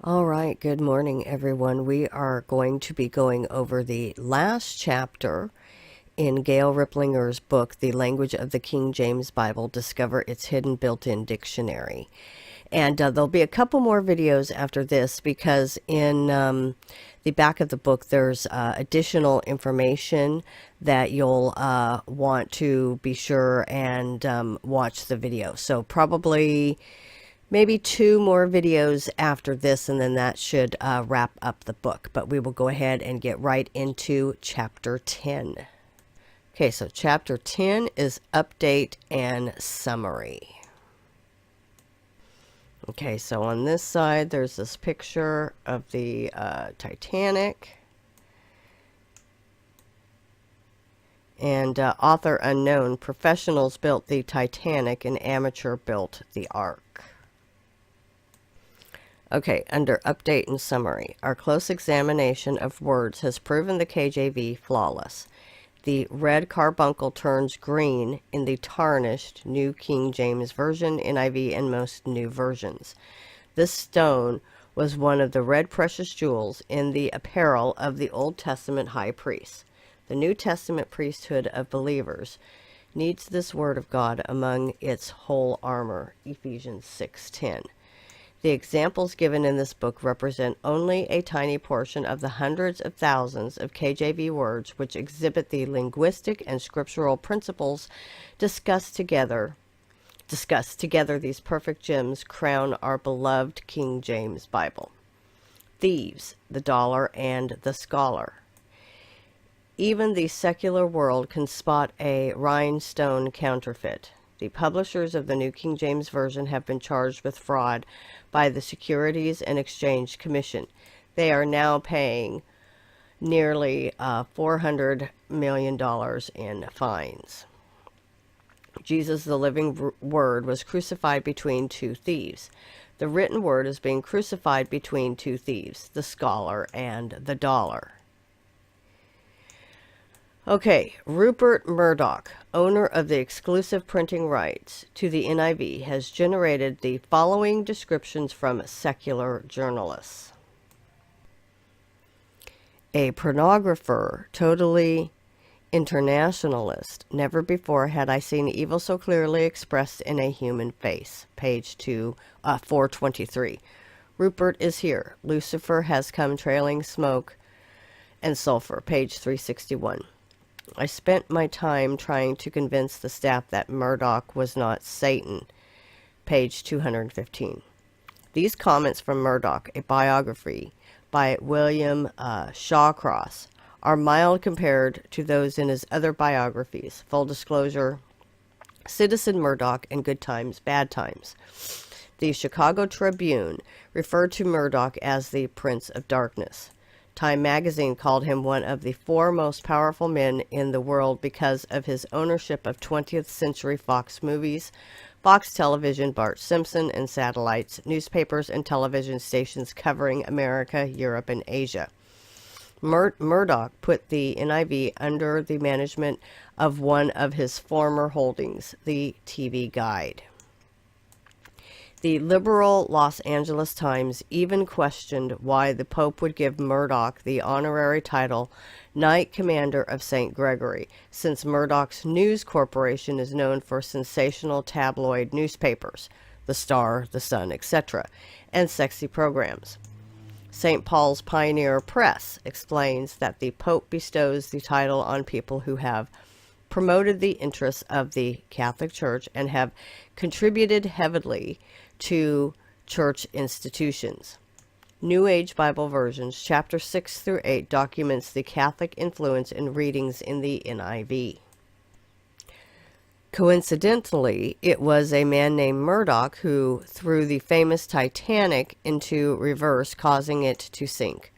All right, good morning, everyone. We are going to be going over the last chapter in Gail Riplinger's book, The Language of the King James Bible, Discover Its Hidden Built-in Dictionary. And there'll be a couple more videos after this because in the back of the book there's additional information that you'll want to be sure and watch the video. So probably maybe 2 more videos after this, and then that should wrap up the book. But we will go ahead and get right into chapter 10. Okay, so chapter 10 is update and summary. Okay, so on this side, there's this picture of the Titanic. And author unknown, professionals built the Titanic and amateur built the Ark. Okay, under update and summary, our close examination of words has proven the KJV flawless. The red carbuncle turns green in the tarnished New King James Version, NIV, and most new versions. This stone was one of the red precious jewels in the apparel of the Old Testament high priest. The New Testament priesthood of believers needs this word of God among its whole armor, Ephesians 6:10. The examples given in this book represent only a tiny portion of the hundreds of thousands of KJV words which exhibit the linguistic and scriptural principles discussed together. These perfect gems crown our beloved King James Bible. Thieves, the dollar, and the scholar. Even the secular world can spot a rhinestone counterfeit. The publishers of the New King James Version have been charged with fraud by the Securities and Exchange Commission. They are now paying nearly $400 million in fines. Jesus, the living word, was crucified between 2 thieves. The written word is being crucified between 2 thieves, the scholar and the dollar. Okay, Rupert Murdoch, owner of the exclusive printing rights to the NIV, has generated the following descriptions from secular journalists. A pornographer, totally internationalist. Never before had I seen evil so clearly expressed in a human face. Page 423. Rupert is here. Lucifer has come trailing smoke and sulfur. Page 361. I spent my time trying to convince the staff that Murdoch was not Satan. Page 215. These comments from Murdoch, a biography by William Shawcross, are mild compared to those in his other biographies. Full disclosure, Citizen Murdoch and Good Times, Bad Times. The Chicago Tribune referred to Murdoch as the Prince of Darkness. Time magazine called him one of the 4 most powerful men in the world because of his ownership of 20th Century Fox movies, Fox Television, Bart Simpson, and satellites, newspapers, and television stations covering America, Europe, and Asia. Murdoch put the NIV under the management of one of his former holdings, the TV Guide. The liberal Los Angeles Times even questioned why the Pope would give Murdoch the honorary title Knight Commander of St. Gregory, since Murdoch's News Corporation is known for sensational tabloid newspapers, The Star, The Sun, etc., and sexy programs. St. Paul's Pioneer Press explains that the Pope bestows the title on people who have promoted the interests of the Catholic Church and have contributed heavily to church institutions. New Age Bible Versions, chapter 6 through 8, documents the Catholic influence in readings in the NIV. Coincidentally, it was a man named Murdoch who threw the famous Titanic into reverse, causing it to sink.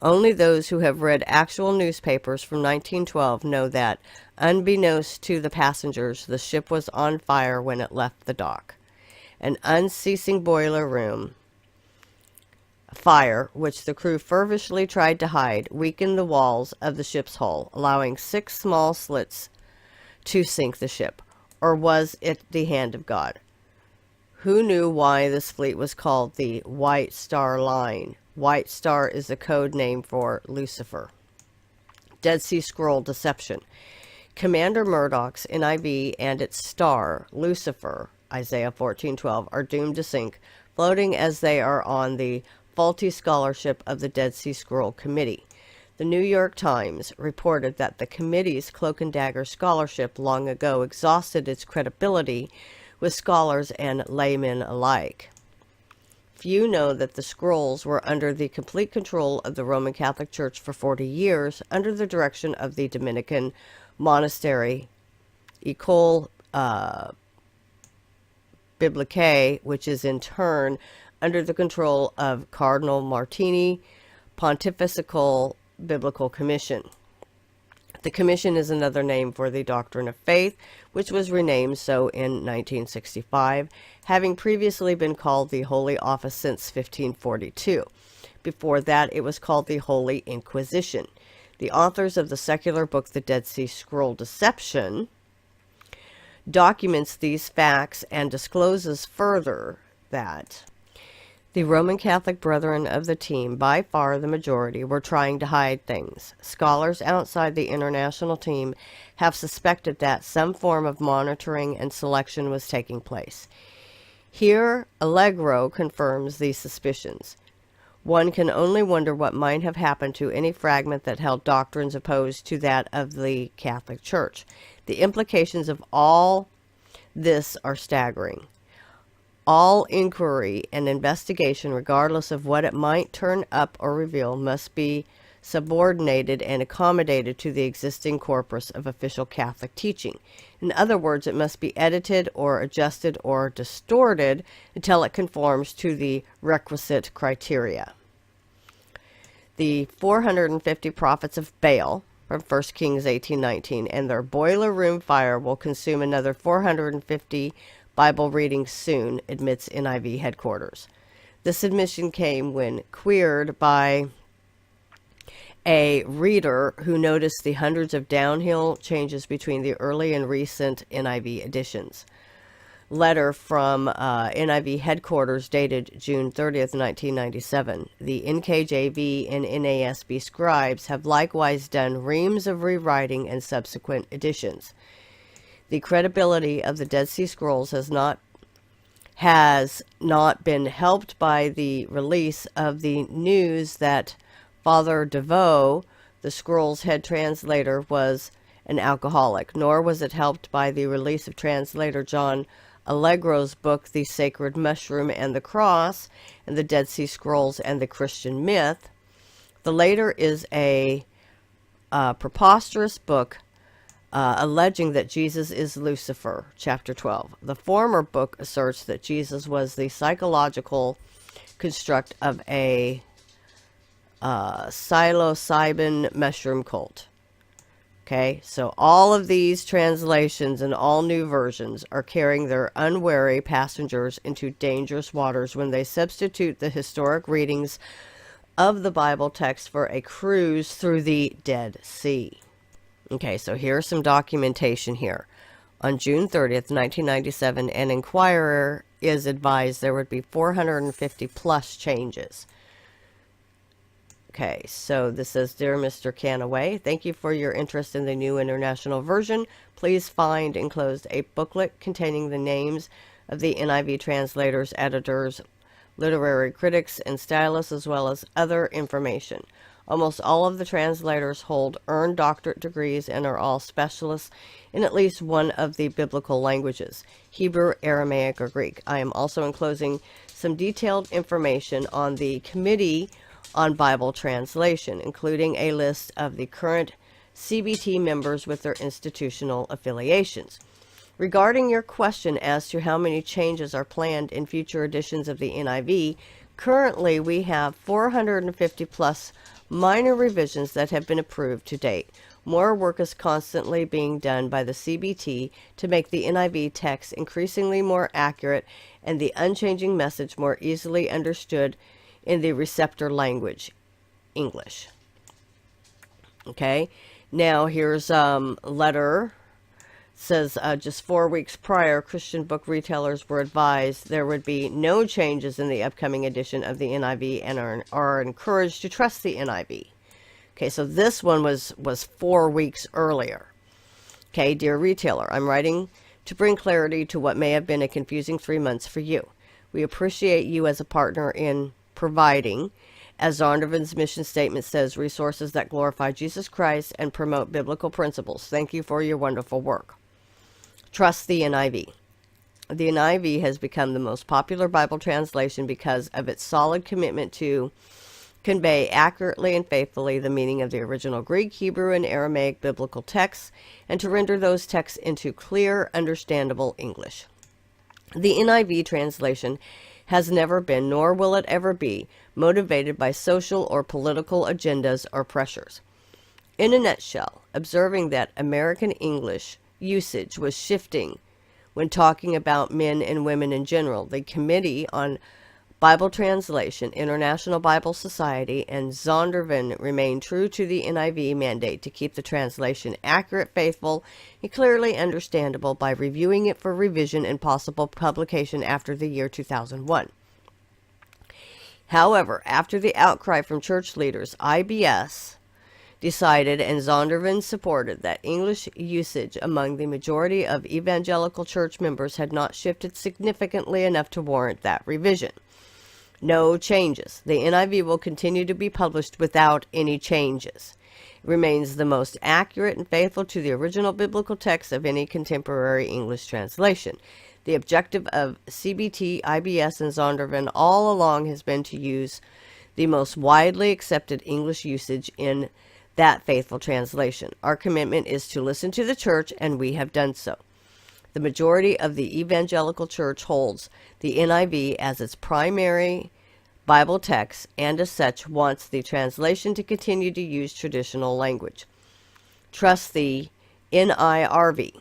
Only those who have read actual newspapers from 1912 know that, unbeknownst to the passengers, the ship was on fire when it left the dock. An unceasing boiler room fire, which the crew feverishly tried to hide, weakened the walls of the ship's hull, allowing 6 small slits to sink the ship. Or was it the hand of God? Who knew why this fleet was called the White Star Line? White Star is a code name for Lucifer. Dead Sea Scroll deception. Commander Murdoch's NIV and its star, Lucifer, Isaiah 14:12, are doomed to sink, floating as they are on the faulty scholarship of the Dead Sea Scroll Committee. The New York Times reported that the committee's cloak and dagger scholarship long ago exhausted its credibility with scholars and laymen alike. Few know that the scrolls were under the complete control of the Roman Catholic Church for 40 years under the direction of the Dominican monastery École Biblique, which is in turn under the control of Cardinal Martini Pontifical Biblical Commission. The commission is another name for the doctrine of faith, which was renamed so in 1965, having previously been called the Holy Office since 1542. Before that, it was called the Holy Inquisition. The authors of the secular book, The Dead Sea Scroll Deception, documents these facts and discloses further that the Roman Catholic brethren of the team, by far the majority, were trying to hide things. Scholars outside the international team have suspected that some form of monitoring and selection was taking place. Here, Allegro confirms these suspicions. One can only wonder what might have happened to any fragment that held doctrines opposed to that of the Catholic Church. The implications of all this are staggering. All inquiry and investigation, regardless of what it might turn up or reveal, must be subordinated and accommodated to the existing corpus of official Catholic teaching. In other words, it must be edited or adjusted or distorted until it conforms to the requisite criteria. The 450 prophets of Baal from 1 Kings 18:19 and their boiler room fire will consume another 450 Bible readings soon, admits NIV headquarters. This admission came when queried by a reader who noticed the hundreds of downhill changes between the early and recent NIV editions. Letter from NIV headquarters dated June 30th, 1997. The NKJV and NASB scribes have likewise done reams of rewriting and subsequent editions. The credibility of the Dead Sea Scrolls has not been helped by the release of the news that Father DeVoe, the Scrolls' head translator, was an alcoholic, nor was it helped by the release of translator John Allegro's book, The Sacred Mushroom and the Cross, and the Dead Sea Scrolls and the Christian Myth. The later is a preposterous book alleging that Jesus is Lucifer, chapter 12. The former book asserts that Jesus was the psychological construct of a psilocybin mushroom cult. Okay, so all of these translations and all new versions are carrying their unwary passengers into dangerous waters when they substitute the historic readings of the Bible text for a cruise through the Dead Sea. Okay, so here's some documentation here. On June 30th, 1997, an inquirer is advised there would be 450 plus changes. Okay, so this says, Dear Mr. Canaway, thank you for your interest in the New International Version. Please find enclosed a booklet containing the names of the NIV translators, editors, literary critics, and stylists, as well as other information. Almost all of the translators hold earned doctorate degrees and are all specialists in at least one of the biblical languages, Hebrew, Aramaic, or Greek. I am also enclosing some detailed information on the Committee on Bible Translation, including a list of the current CBT members with their institutional affiliations. Regarding your question as to how many changes are planned in future editions of the NIV, currently we have 450 plus minor revisions that have been approved to date. More work is constantly being done by the CBT to make the NIV text increasingly more accurate and the unchanging message more easily understood in the receptor language, English. Okay, now here's a letter says just 4 weeks prior, Christian book retailers were advised there would be no changes in the upcoming edition of the NIV and are encouraged to trust the NIV. Okay, so this one was 4 weeks earlier. Okay, dear retailer, I'm writing to bring clarity to what may have been a confusing 3 months for you. We appreciate you as a partner in providing, as Zondervan's mission statement says, resources that glorify Jesus Christ and promote biblical principles. Thank you for your wonderful work. Trust the NIV. The NIV has become the most popular Bible translation because of its solid commitment to convey accurately and faithfully the meaning of the original Greek, Hebrew, and Aramaic biblical texts, and to render those texts into clear, understandable English. The NIV translation has never been, nor will it ever be, motivated by social or political agendas or pressures. In a nutshell, observing that American English usage was shifting when talking about men and women in general, the Committee on Bible Translation, International Bible Society, and Zondervan remain true to the NIV mandate to keep the translation accurate, faithful, and clearly understandable by reviewing it for revision and possible publication after the year 2001. However, after the outcry from church leaders, IBS decided and Zondervan supported that English usage among the majority of evangelical church members had not shifted significantly enough to warrant that revision. No changes. The NIV will continue to be published without any changes. It remains the most accurate and faithful to the original biblical text of any contemporary English translation. The objective of CBT, IBS, and Zondervan all along has been to use the most widely accepted English usage in that faithful translation. Our commitment is to listen to the church, and we have done so. The majority of the evangelical church holds the NIV as its primary Bible text, and as such wants the translation to continue to use traditional language. Trust the NIRV.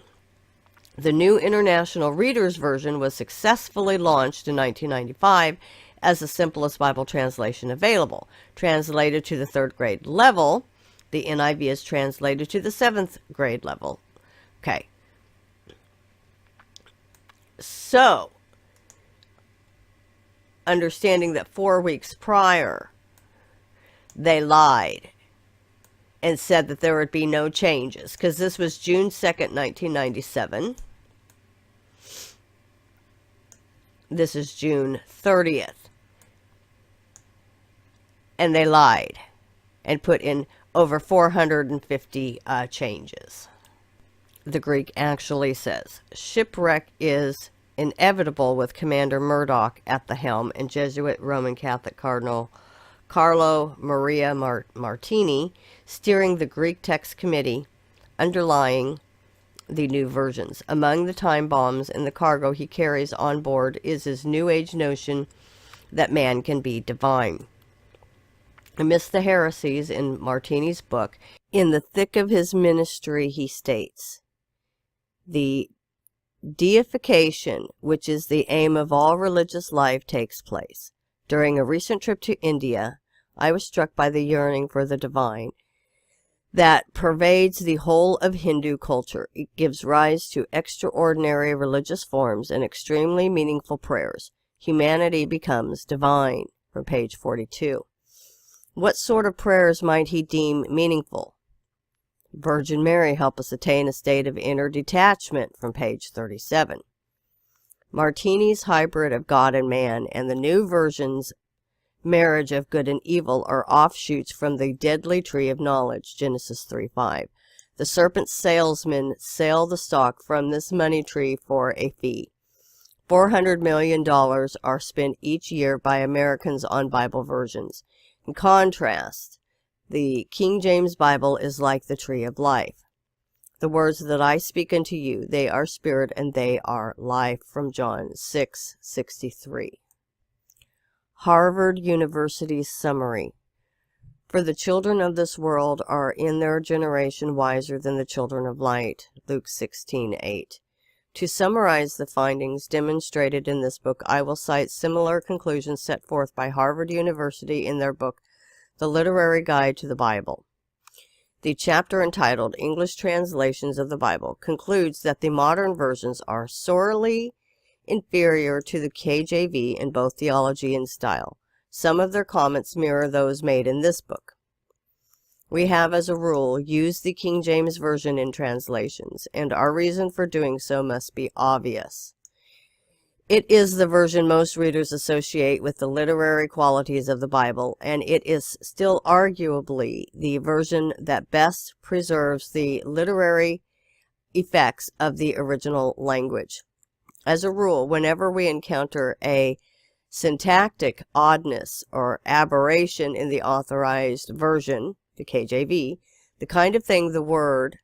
The new International Reader's Version was successfully launched in 1995 as the simplest Bible translation available. Translated to the 3rd grade level, the NIV is translated to the 7th grade level. Okay. So, understanding that 4 weeks prior, they lied and said that there would be no changes, because this was June 2nd, 1997. This is June 30th. And they lied and put in over 450 changes. The Greek actually says, shipwreck is inevitable with Commander Murdoch at the helm and Jesuit Roman Catholic Cardinal Carlo Maria Martini steering the Greek text committee underlying the new versions. Among the time bombs in the cargo he carries on board is his New Age notion that man can be divine. Amidst the heresies in Martini's book, in the thick of his ministry, he states, the deification, which is the aim of all religious life, takes place. During a recent trip to India, I was struck by the yearning for the divine that pervades the whole of Hindu culture. It gives rise to extraordinary religious forms and extremely meaningful prayers. Humanity becomes divine, from page 42. What sort of prayers might he deem meaningful? Virgin Mary, help us attain a state of inner detachment, from page 37. Martini's hybrid of God and man and the new version's marriage of good and evil are offshoots from the deadly tree of knowledge, Genesis 3:5. The serpent salesmen sell the stock from this money tree for a fee. $400 million are spent each year by Americans on Bible versions. In contrast, the King James Bible is like the tree of life. The words that I speak unto you, they are spirit and they are life, from John 6:63. Harvard University Summary. For the children of this world are in their generation wiser than the children of light, Luke 16:8. To summarize the findings demonstrated in this book, I will cite similar conclusions set forth by Harvard University in their book, The Literary Guide to the Bible. The chapter entitled English Translations of the Bible concludes that the modern versions are sorely inferior to the KJV in both theology and style. Some of their comments mirror those made in this book. We have, as a rule, used the King James Version in translations, and our reason for doing so must be obvious. It is the version most readers associate with the literary qualities of the Bible, and it is still arguably the version that best preserves the literary effects of the original language. As a rule, whenever we encounter a syntactic oddness or aberration in the authorized version, the KJV, the kind of thing the word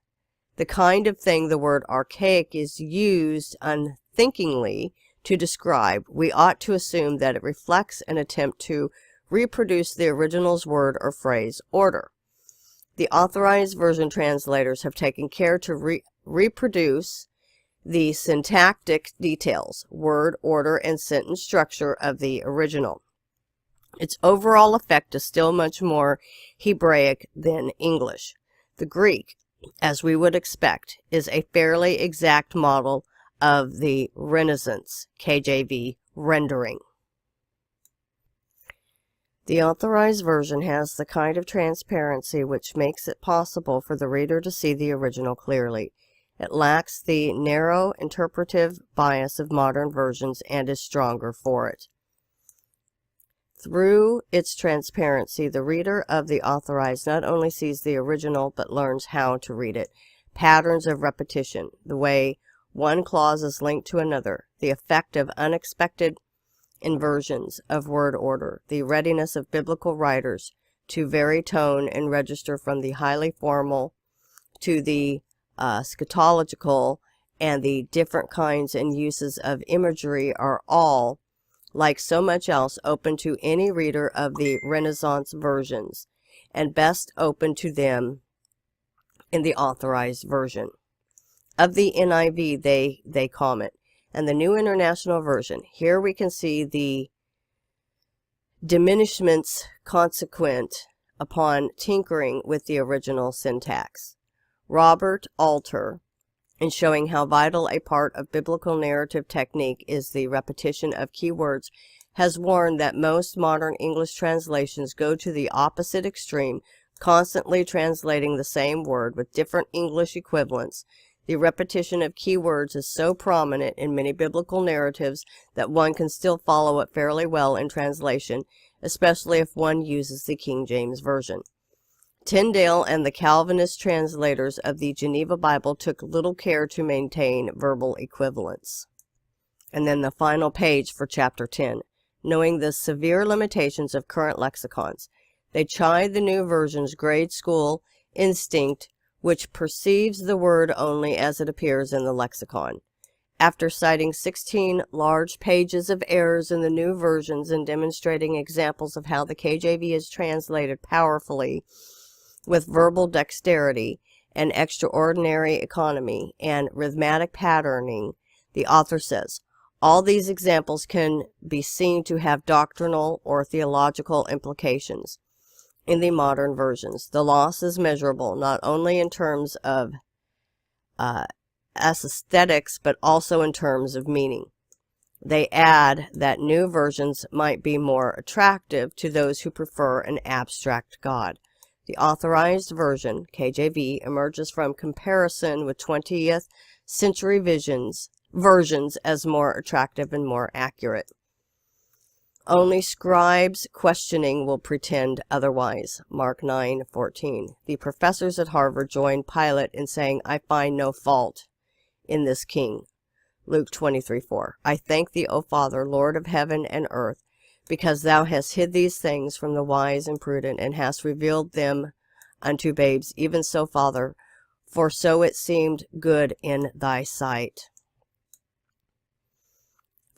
archaic is used unthinkingly to describe, we ought to assume that it reflects an attempt to reproduce the original's word or phrase order. The authorized version translators have taken care to reproduce the syntactic details, word order, and sentence structure of the original. Its overall effect is still much more Hebraic than English. The Greek, as we would expect, is a fairly exact model of the Renaissance KJV rendering. The authorized version has the kind of transparency which makes it possible for the reader to see the original clearly. It lacks the narrow interpretive bias of modern versions and is stronger for it. Through its transparency, the reader of the authorized not only sees the original but learns how to read it. Patterns of repetition, the way one clause is linked to another, the effect of unexpected inversions of word order, the readiness of biblical writers to vary tone and register from the highly formal to the scatological, and the different kinds and uses of imagery are all, like so much else, open to any reader of the Renaissance versions, and best open to them in the authorized version. Of the NIV, they comment, and the New International Version. Here we can see the diminishments consequent upon tinkering with the original syntax. Robert Alter, in showing how vital a part of biblical narrative technique is the repetition of key words, has warned that most modern English translations go to the opposite extreme, constantly translating the same word with different English equivalents. The repetition of key words is so prominent in many biblical narratives that one can still follow it fairly well in translation, especially if one uses the King James Version. Tyndale and the Calvinist translators of the Geneva Bible took little care to maintain verbal equivalence. And then the final page for chapter 10. Knowing the severe limitations of current lexicons, they chide the new version's grade school instinct, which perceives the word only as it appears in the lexicon. After citing 16 large pages of errors in the new versions and demonstrating examples of how the KJV is translated powerfully with verbal dexterity and extraordinary economy and rhythmic patterning, the author says, all these examples can be seen to have doctrinal or theological implications. In the modern versions, the loss is measurable not only in terms of aesthetics but also in terms of meaning. They add that new versions might be more attractive to those who prefer an abstract God. The authorized version, KJV, emerges from comparison with 20th century versions as more attractive and more accurate. Only scribes questioning will pretend otherwise. Mark 9:14. The professors at Harvard joined Pilate in saying, I find no fault in this king. Luke 23:4. I thank thee, O Father, Lord of heaven and earth, because thou hast hid these things from the wise and prudent, and hast revealed them unto babes. Even so, Father, for so it seemed good in thy sight.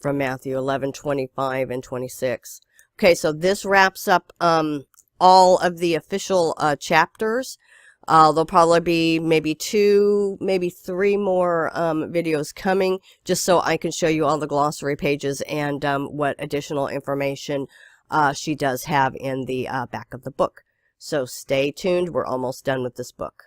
From Matthew 11:25 and 26. Okay, so this wraps up all of the official chapters. There'll probably be maybe 2, maybe 3 more videos coming, just so I can show you all the glossary pages and what additional information she does have in the back of the book. So stay tuned. We're almost done with this book.